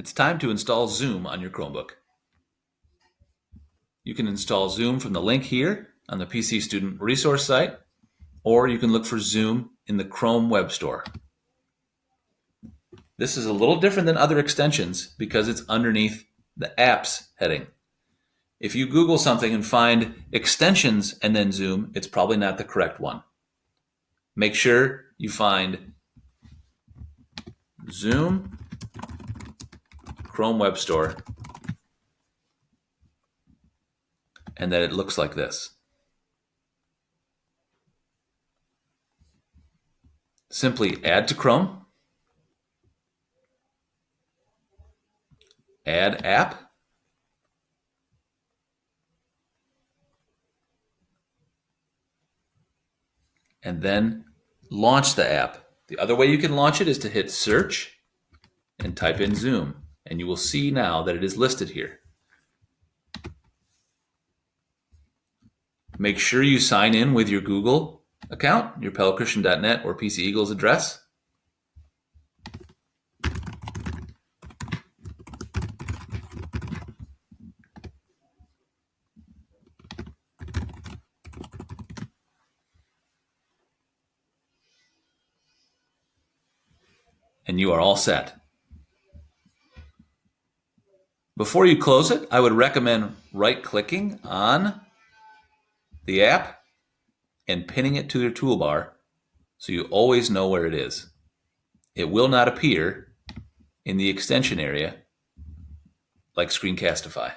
it's time to install Zoom on your Chromebook. You can install Zoom from the link here on the PC Student Resource site, or you can look for Zoom in the Chrome Web Store. This is a little different than other extensions because it's underneath the Apps heading. If you Google something and find extensions and then Zoom, it's probably not the correct one. Make sure you find Zoom Chrome Web Store and that it looks like this. Simply add to Chrome, add app, and then launch the app. The other way you can launch it is to hit search and type in Zoom, and you will see now that it is listed here. Make sure you sign in with your Google account, your pellchristian.net or PC Eagles address. And you are all set. Before you close it, I would recommend right-clicking on the app and pinning it to your toolbar so you always know where it is. It will not appear in the extension area like Screencastify.